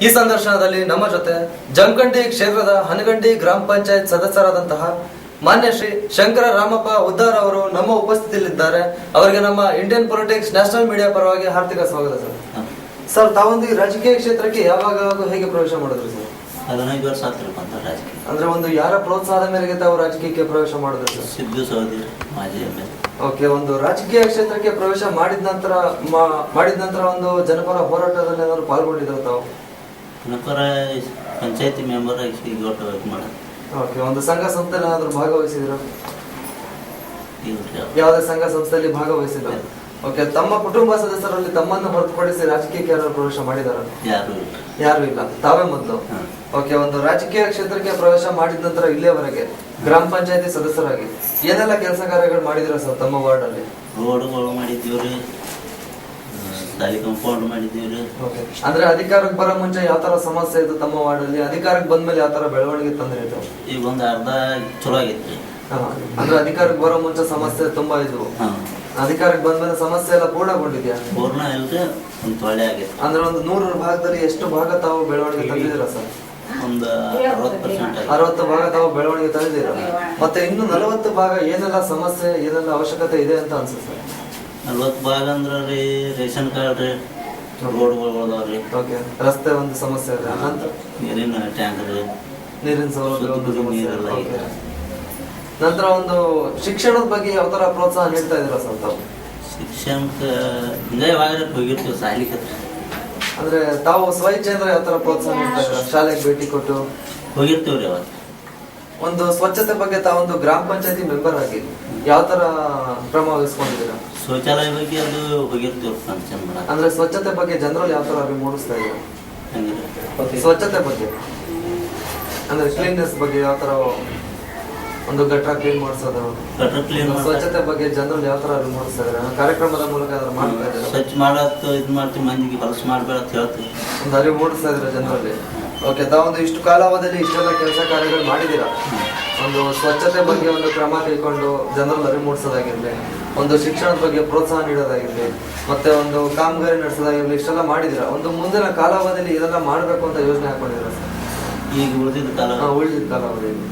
ಈ ಸಂದರ್ಶನದಲ್ಲಿ ನಮ್ಮ ಜೊತೆ ಜಮಖಂಡಿ ಕ್ಷೇತ್ರದ ಹನಗಂಡಿ ಗ್ರಾಮ ಪಂಚಾಯತ್ ಸದಸ್ಯರಾದಂತಹ ಮಾನ್ಯ ಶ್ರೀ ಶಂಕರ ರಾಮಪ್ಪ ಉದ್ದಾರ್ ಅವರು ನಮ್ಮ ಉಪಸ್ಥಿತಿಯಲ್ಲಿದ್ದಾರೆ. ಅವರಿಗೆ ನಮ್ಮ ಇಂಡಿಯನ್ ಪೊಲಿಟಿಕ್ಸ್ ನ್ಯಾಷನಲ್ ಮೀಡಿಯಾ ಪರವಾಗಿ ಹಾರ್ದಿಕ ಸ್ವಾಗತ ಸರ್. ಸರ್, ತಾವೊಂದು ಈ ರಾಜಕೀಯ ಕ್ಷೇತ್ರಕ್ಕೆ ಯಾವಾಗ ಹೇಗೆ ಪ್ರವೇಶ ಮಾಡಿದ್ರು ಸರ್? 15 ವರ್ಷ ಆಗ್ತಿರಪ್ಪ ರಾಜಕೀಯ. ಅಂದ್ರೆ ಒಂದು ಯಾರ ಪ್ರೋತ್ಸಾಹದ ಮೇರೆಗೆ ತಾವು ರಾಜಕೀಯಕ್ಕೆ ಪ್ರವೇಶ ಮಾಡಿದ್ರು ಸರ್? ಸಿದ್ದು ಸಹೋದರಿ ಮಾಜಿ ಎಂ.ಎಲ್.ಎ. ಓಕೆ, ಒಂದು ರಾಜಕೀಯ ಕ್ಷೇತ್ರಕ್ಕೆ ಪ್ರವೇಶ ಮಾಡಿದ ನಂತರ ಒಂದು ಜನಪರ ಹೋರಾಟದಲ್ಲಿ ಏನಾದ್ರು ಪಾಲ್ಗೊಂಡಿದ್ರು ತಾವು? ಜನಪರ ಪಂಚಾಯತಿ ಮೆಂಬರ್ ಆಗಿ ವರ್ಕ್ ಮಾಡೋದು. ಓಕೆ, ಒಂದು ಸಂಘ ಸಂಸ್ಥೆಯಲ್ಲಿ ಏನಾದ್ರು ಭಾಗವಹಿಸಿದ್ರು? ಯಾವುದೇ ಸಂಘ ಸಂಸ್ಥೆಯಲ್ಲಿ ಭಾಗವಹಿಸಿಲ್ಲ. ಓಕೆ, ತಮ್ಮ ಕುಟುಂಬ ಸದಸ್ಯರಲ್ಲಿ ತಮ್ಮನ್ನು ಹೊರತುಪಡಿಸಿ ರಾಜಕೀಯಕ್ಕೆ ಯಾರು ಪ್ರವೇಶ ಮಾಡಿದಾರ? ಯಾರು ಇಲ್ಲ, ತಾವೇ ಮೊದಲು. ಓಕೆ, ಒಂದು ರಾಜಕೀಯ ಕ್ಷೇತ್ರಕ್ಕೆ ಪ್ರವೇಶ ಮಾಡಿದ ನಂತರ ಇಲ್ಲಿಯವರೆಗೆ ಗ್ರಾಮ ಪಂಚಾಯತಿ ಸದಸ್ಯರಾಗಿ ಏನೆಲ್ಲ ಕೆಲಸ ಕಾರ್ಯಗಳು ಮಾಡಿದಿರ ಸರ್ ತಮ್ಮ ವಾರ್ಡ್ ಅಲ್ಲಿ? ರೋಡ್ಗಳು ಮಾಡಿದ್ದೀವ್ರಿ, ಶಾಲೆ ಕಾಂಪೌಂಡ್ ಮಾಡಿದ್ದೀವ್ರಿ. ಅಂದ್ರೆ ಅಧಿಕಾರಕ್ಕೆ ಬರೋ ಮುಂಚೆ ಯಾವ ತರ ಸಮಸ್ಯೆ ಇತ್ತು ತಮ್ಮ ವಾರ್ಡ್ ಅಲ್ಲಿ? ಅಧಿಕಾರಕ್ಕೆ ಬಂದ್ಮೇಲೆ ಯಾವ ತರ ಬೆಳವಣಿಗೆ ತಂದ್ರೆ ಇದು? ಈಗ ಒಂದು ಅರ್ಧ ಚಲೋ ಆಗೈತ್ರಿ. ಅಂದ್ರೆ ಅಧಿಕಾರಕ್ಕೆ ಬರೋ ಮುಂಚೆ ಸಮಸ್ಯೆ ತುಂಬಾ ಇದ್ವು, ಅಧಿಕಾರಕ್ಕೆ ಬಂದ್ಮೇಲೆ ಸಮಸ್ಯೆ ಎಲ್ಲ ಪೂರ್ಣಗೊಂಡಿದ್ಯಾ? ಪೂರ್ಣ ಇಲ್ರಿ, ಒಂದು ಒಳ್ಳೆ ಆಗೈತೆ. ಅಂದ್ರೆ ಒಂದು 100 ಭಾಗದಲ್ಲಿ ಎಷ್ಟು ಭಾಗ ತಾವು ಬೆಳವಣಿಗೆ ತಂದಿದ್ದೀರಾ ಸರ್? ಒಂದು 60%. 60 ಭಾಗ ತಾವು ಬೆಳವಣಿಗೆ ತಂದಿದ್ದೀರಾ. ಮತ್ತೆ ಇನ್ನು 40 ಭಾಗ ಏನೆಲ್ಲ ಸಮಸ್ಯೆ, ಏನೆಲ್ಲ ಅವಶ್ಯಕತೆ ಇದೆ ಅಂತ ಅನ್ಸುತ್ತೆ ಸರ್? 40 ಭಾಗ ಅಂದ್ರೆ ರೀ ರೇಷನ್ ಕಾರ್ಡ್ ರೀ, ರೋಡ್ಗಳು ಅದಾವ್ರಿ. ಓಕೆ, ರಸ್ತೆ ಒಂದು ಸಮಸ್ಯೆ ಇದೆ. ನಂತರ ನೀರಿನ ಟ್ಯಾಂಕ್ ರೀ, ನೀರಿನ ಸೌಲಭ್ಯ ಒಂದು ಸಮಸ್ಯೆ. ನೀರೆಲ್ಲ ಇದೆ. ನಂತರ ಒಂದು ಶಿಕ್ಷಣದ ಬಗ್ಗೆ ಯಾವ ತರ ಪ್ರೋತ್ಸಾಹ ನೀಡ್ತಾ ಇದ್ದೀರಾ ಸರ್ ತಾವು? ಶಿಕ್ಷಣಕ್ಕೆ ಹಿಂಗೆ ಯಾವಾಗ ಹೋಗಿರ್ತೀವಿ ಸಾಲಿಗೆ. ಅಂದ್ರೆ ತಾವು ಸ್ವಇಚ್ಛೆಯಿಂದ ಯಾವ ತರ ಪ್ರೋತ್ಸಾಹ ನೀಡ್ತಾ ಇದ್ದೀರಾ? ಶಾಲೆಗೆ ಭೇಟಿ ಕೊಟ್ಟು ಹೋಗಿರ್ತೀವ್ರಿ ಅವಾಗ. ಒಂದು ಸ್ವಚ್ಛತೆ ಬಗ್ಗೆ ತಾವೊಂದು ಗ್ರಾಮ ಪಂಚಾಯತಿ ಮೆಂಬರ್ ಆಗಿ ಯಾವ ತರ ಕ್ರಮ ವಹಿಸ್ಕೊಂಡಿದ್ದೀರಾ? ಶೌಚಾಲಯ ಬಗ್ಗೆ ಅದು ಹೋಗಿರ್ತೀವಿ ಫಂಕ್ಷನ್ ಮಾಡಕ್ಕೆ. ಅಂದ್ರೆ ಸ್ವಚ್ಛತೆ ಬಗ್ಗೆ ಜನರಲ್ಲಿ ಯಾವ ತರ ಅರಿವು ಮೂಡಿಸ್ತಾ ಇದ್ದೀರಾ? ಹಂಗೆ ಸ್ವಚ್ಛತೆ ಬಗ್ಗೆ ಅಂದ್ರೆ ಕ್ಲೀನ್ನೆಸ್ ಬಗ್ಗೆ ಯಾವ ತರ, ಒಂದು ಗಟ್ರ ಕ್ಲೀನ್ ಮಾಡಿಸೋದು, ಗಟ್ರ ಕ್ಲೀನ್ ಸ್ವಚ್ಛತೆ ಬಗ್ಗೆ ಜನರಲ್ಲಿ ಯಾವ ತರ ಅರಿವು ಮೂಡಿಸ್ತಾ ಇದ್ದೀರಾ? ಕಾರ್ಯಕ್ರಮದ ಮೂಲಕ ಅದ್ರ ಮಾಡ್ತಾ ಇದ್ದೀರಾ? ಸ್ವಚ್ಛ ಮಾಡತ್ ಇದು ಮಾಡ್ತೀವಿ, ಮಂದಿಗೆ ಹೊಲಸು ಮಾಡ್ಬೇಡ ಅಂತ ಹೇಳ್ತೀವಿ. ಒಂದು ಅರಿವು ಮೂಡಿಸ್ತಾ ಇದ್ದೀರಾ ಜನರಲ್ಲಿ. ಓಕೆ, ತಾವೊಂದು ಇಷ್ಟು ಕಾಲಾವಧಿಯಲ್ಲಿ ಇಷ್ಟೆಲ್ಲ ಕೆಲಸ ಕಾರ್ಯಗಳು ಮಾಡಿದ್ದೀರಾ. ಒಂದು ಸ್ವಚ್ಛತೆ ಬಗ್ಗೆ ಒಂದು ಕ್ರಮ ಕೈಕೊಂಡು ಜನರಲ್ಲಿ ಅರಿವು ಮೂಡಿಸೋದಾಗಿರ್ಲಿ, ಒಂದು ಶಿಕ್ಷಣದ ಬಗ್ಗೆ ಪ್ರೋತ್ಸಾಹ ನೀಡೋದಾಗಿರ್ಲಿ, ಮತ್ತೆ ಒಂದು ಕಾಮಗಾರಿ ನಡೆಸೋದಾಗಿರ್ಲಿ, ಇಷ್ಟೆಲ್ಲ ಮಾಡಿದ್ದೀರಾ. ಒಂದು ಮುಂದಿನ ಕಾಲಾವಧಿಯಲ್ಲಿ ಇದೆಲ್ಲ ಮಾಡಬೇಕು ಅಂತ ಯೋಜನೆ ಹಾಕೊಂಡಿದ್ದೀರಾ ಸರ್? ಈಗ ಉಳಿದಿದ್ದ ಕಾಲಾವಧಿಯಲ್ಲಿ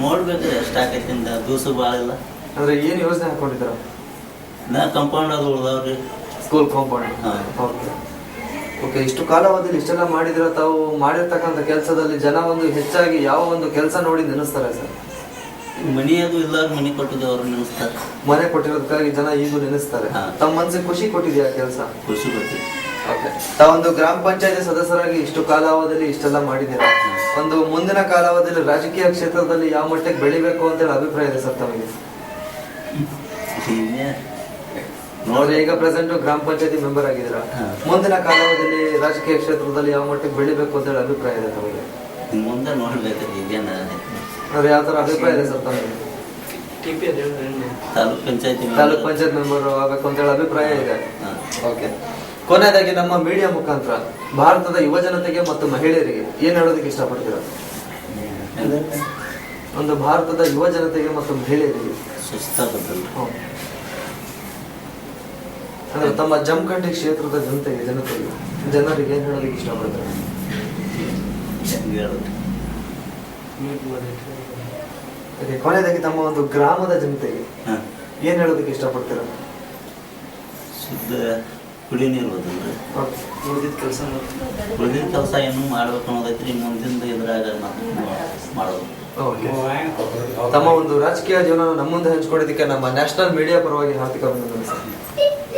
ನೋಡ್ಬೇಕ್ರಿ ಎಷ್ಟಾಕೈತಿ ದಿವಸ ಭಾಳ ಇಲ್ಲ. ಅಂದ್ರೆ ಏನ್ ಯೋಜನೆ ಹಾಕೊಂಡಿದ್ದೀರಾ? ಕಂಪೌಂಡ್ ಅದು ಉಳ್ದಾವ್ರಿ, ಸ್ಕೂಲ್ ಕಾಂಪೌಂಡ್. ಓಕೆ, ಇಷ್ಟು ಕಾಲಾವಧಿಯಲ್ಲಿ ಇಷ್ಟೆಲ್ಲ ಮಾಡಿದಿರ. ತಾವು ಮಾಡಿರ್ತಕ್ಕಂಥ ಕೆಲಸದಲ್ಲಿ ಜನ ಒಂದು ಹೆಚ್ಚಾಗಿ ಯಾವ ಒಂದು ಕೆಲಸ ನೋಡಿ ನೆನೆಸ್ತಾರೆ ಸರ್? ಮನಿ ಅದು ಇಲ್ಲ, ಮನಿ ಕೊಟ್ಟಿದ್ದು ಅವ್ರು ನೆನೆಸ್ತಾರೆ. ಮನೆ ಕೊಟ್ಟಿರೋದಕ್ಕಾಗಿ ಜನ ಈಗೂ ನೆನೆಸ್ತಾರೆ. ತಮ್ಮ ಮನಸ್ಸಿಗೆ ಖುಷಿ ಕೊಟ್ಟಿದ್ಯಾ ಕೆಲಸ? ಖುಷಿ ಕೊಟ್ಟಿದೆ. ಓಕೆ, ತಾವೊಂದು ಗ್ರಾಮ ಪಂಚಾಯತಿ ಸದಸ್ಯರಾಗಿ ಇಷ್ಟು ಕಾಲಾವಧಿಯಲ್ಲಿ ಇಷ್ಟೆಲ್ಲ ಮಾಡಿದ್ದೀರಾ. ಒಂದು ಮುಂದಿನ ಕಾಲಾವಧಿಯಲ್ಲಿ ರಾಜಕೀಯ ಕ್ಷೇತ್ರದಲ್ಲಿ ಯಾವ ಮಟ್ಟಕ್ಕೆ ಬೆಳಿಬೇಕು ಅಂತ ಹೇಳಿ ಅಭಿಪ್ರಾಯ ಇದೆ ಸರ್ ತಮಗೆ? ನೋಡ್ರಿ, ಈಗ ಪ್ರೆಸೆಂಟ್ ಗ್ರಾಮ ಪಂಚಾಯತಿ ಮೆಂಬರ್ ಆಗಿದ್ದೀರಾ. ಮುಂದಿನ ಕಾಲಾವಧಿಯಲ್ಲಿ ರಾಜಕೀಯ ಕ್ಷೇತ್ರದಲ್ಲಿ ಯಾವ ಮಟ್ಟಕ್ಕೆ ಬೆಳಿಬೇಕು ಅಂತ ಹೇಳಿ ಅಭಿಪ್ರಾಯ ಇದೆ ತಮಗೆ? ಮುಂದೆ ನೋಡ್ಬೇಕು. ಈಗೇನ ಅಂದ್ರೆ ಯಾವ ತರ ಅಭಿಪ್ರಾಯ ಇದೆ ಸರ್ ತಮಗೆ? ತಾಲೂಕ್ ಪಂಚಾಯತ್ ಮೆಂಬರ್ ಆಗಬೇಕು ಅಂತ ಹೇಳಿ ಅಭಿಪ್ರಾಯ ಇದೆ. ಓಕೆ, ಕೊನೆಯದಾಗಿ ನಮ್ಮ ಮೀಡಿಯಾ ಮುಖಾಂತರ ಭಾರತದ ಯುವ ಜನತೆಗೆ ಮತ್ತು ಮಹಿಳೆಯರಿಗೆ ಏನ್ ಹೇಳೋದಕ್ಕೆ ಇಷ್ಟಪಡ್ತೀರಾ? ಒಂದು ಭಾರತದ ಯುವ ಜನತೆಗೆ ಮತ್ತು ಮಹಿಳೆಯರಿಗೆ ಅಂದ್ರೆ ತಮ್ಮ ಜಮಖಂಡಿ ಕ್ಷೇತ್ರದ ಜನರಿಗೆ ಏನ್ ಹೇಳೋದಕ್ಕೆ ಇಷ್ಟಪಡ್ತಾರೆ? ಕೊನೆಯದಾಗಿ ತಮ್ಮ ಒಂದು ಗ್ರಾಮದ ಜನತೆಗೆ ಏನ್ ಹೇಳೋದಕ್ಕೆ ಇಷ್ಟಪಡ್ತೀರಾ? ಶುದ್ಧ ಕುಡಿ ನೀರು ಹೋದಲ್ರಿ, ಉಳಿದಿದ್ದ ಕೆಲಸ ಏನು ಮಾಡ್ಬೇಕು ಅನ್ನೋದೈತ್ರಿ. ಮುಂದಿನ ಇದ್ರಾಗ ಮಾಡೋದು. ತಮ್ಮ ಒಂದು ರಾಜಕೀಯ ಜೀವನ ನಮ್ಮ ಮುಂದೆ ಹಂಚ್ಕೊಡೋದಕ್ಕೆ ನಮ್ಮ ನ್ಯಾಷನಲ್ ಮೀಡಿಯಾ ಪರವಾಗಿ ಹಾರ್ದಿಕ ಅಭಿನಂದನೆ ಸರ್.